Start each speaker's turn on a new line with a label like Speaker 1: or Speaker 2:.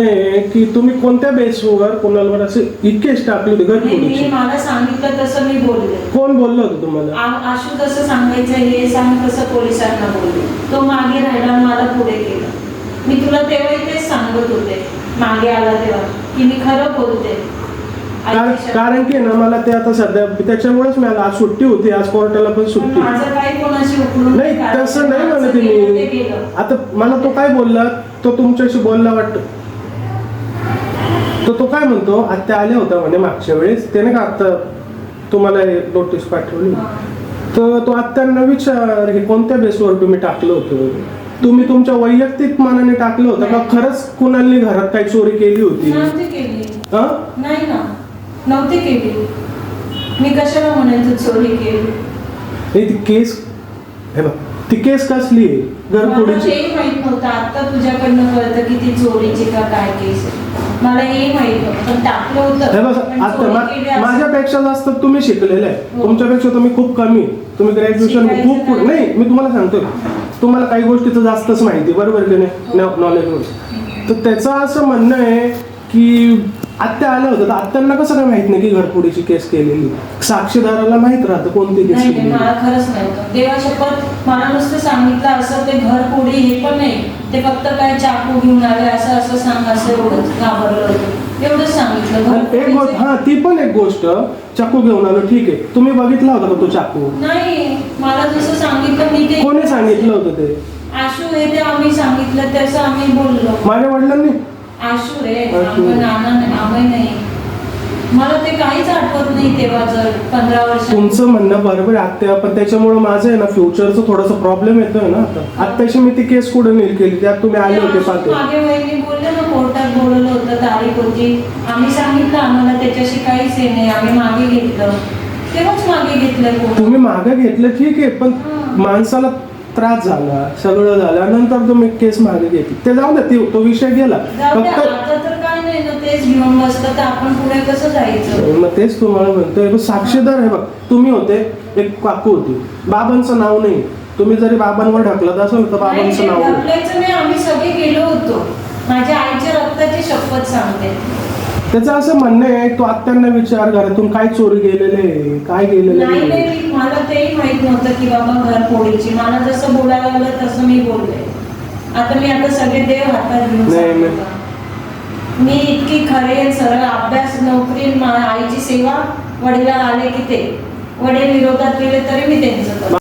Speaker 1: की तुम्ही कोणत्या बेसवर कोणाला असं इतकेच टाकले होते
Speaker 2: मी मला सांगितलं तसं मी बोलले.
Speaker 1: कोण बोललं होतं तुम्हाला?
Speaker 2: आशू तसं सांगायचं हे सांग तसं पोलिसांना बोलले. तो मागे राहिला मला पुढे केलं. मी तुला तेव्हाही तेच सांगत होते मागे आला तेव्हा की मी खरं बोलते.
Speaker 1: कारण की ना मला ते आता सध्या त्याच्यामुळेच मला आज सुट्टी होती, आज कोर्टाला पण सुट्टी.
Speaker 2: माझं काही कोणाशी उकळून
Speaker 1: नाही तसं नाही म्हणत मी. आता मला तो काय बोलला, तो तुमच्याशी बोलला वाटतं. तो काय म्हणतो, आत्या आल्या होत्या म्हणे मागच्या वेळेस, त्याने का आता तुम्हाला नोटीस पाठवली. तर तो आत्यांना विचार हे कोणत्या बेसवर तुम्ही टाकलं होतं, तुम्ही तुमच्या वैयक्तिक मनाने टाकलं होतं का खरंच कुणाली घरात काही चोरी केली होती?
Speaker 2: नाही ना, नव्हती केली. मी कशाला म्हणायचं चोरी केली?
Speaker 1: ती केस हे बघ, ती केस कसली आहे घरफोडीची?
Speaker 2: हे माहित नव्हतं, आता तुझ्याकडनं कळतं की ती चोरीची का काय केस आहे. मला हे माहित नव्हतं, पण टाकलं होतं.
Speaker 1: हे बघ, आता माझ्यापेक्षा जास्त तुम्ही शिकलेले आहे. तुमच्यापेक्षा तुम्ही खूप कमी. तुम्ही ग्रॅज्युएशन खूप नाही, मी तुम्हाला सांगतोय तुम्हाला काही गोष्टीचं जास्तच माहिती, बरोबर की नाही, नॉलेज. तर त्याचं असं म्हणणं आहे की आत्या आल्या होत्या, तर आत्यांना कसं काय माहित नाही की घरफोडीची केस केलेली? साक्षीदाराला माहित राहतं कोणती केस केली.
Speaker 2: मला खरंच नव्हतं. देवा शपथ मला नुसतं सांगितलं असं ते घरफोडी हे पण नाही, ते फक्त काय चाकू घेऊन आले असं असं सांग, असं एवढंच घाबरलं होतं, एवढंच सांगितलं.
Speaker 1: एक गोष्ट, हा ती पण एक गोष्ट, चाकू घेऊन आलो ठीक आहे, तुम्ही बघितला होता का तो चाकू?
Speaker 2: नाही, मला जसं सांगितलं मी ते.
Speaker 1: कोणी सांगितलं होतं ते?
Speaker 2: आशू हे ते आम्ही सांगितलं तसं आम्ही बोललो.
Speaker 1: माझ्या वडिलांनी?
Speaker 2: आशू रे, आम्ही नाही. मला ते काहीच आठवत नाही तेव्हा. जर 15 वर्ष
Speaker 1: तुमचं म्हणणं बरोबर आहे आत्या, पण त्याच्यामुळे माझं आहे ना फ्युचरचं थोडासा प्रॉब्लेम येतोय ना. आता आत्ताशी मी ती केस कुठे नील केली, त्यात तुम्ही आले होते पाहते.
Speaker 2: मागे वहिनी बोलले ना, कोर्टात बोलवलं होतं, तारीख होती, आम्ही सांगितलं आम्हाला त्याच्याशी काहीच हे नाही, आम्ही मागे घेतलं, तेव्हाच मागे घेतलं.
Speaker 1: तुम्ही मागे घेतलं ठीक आहे, पण माणसाला त्रास झाला, सगळं झालं, नंतर तुम्ही केस मागे घेतली, ते जाऊ द्या, तो विषय गेला.
Speaker 2: आता तर काय नाही ना, तेच घेऊन बसलं तर आपण पुढे कसं जायचं?
Speaker 1: मग तेच तुम्हाला म्हणतोय. साक्षीदार आहे बघ, तुम्ही होते, एक काकू होती, बाबांचं नाव नाही. तुम्ही जरी बाबांवर ढकलत असेल तर बाबांचं नाव
Speaker 2: नाही. आम्ही सगळे गेलो होतो, माझ्या आईच्या रक्ताची शपथ सांगते.
Speaker 1: त्याचं असं म्हणणं आहे, तो आत्यांना विचार घरातून काय चोरी गेलेले, काय गेलेले
Speaker 2: नाही. मला तेही माहित नव्हतं की बाबा घरफोडीची. मला जसं बोलायला लागलं तसं मी बोलले. आता सगळे देव हातात घेऊन मी इतकी खरे सरळ अभ्यास, नोकरी, आईची सेवा, वडिला आले की ते वडील विरोधात गेले तरी मी त्यांचं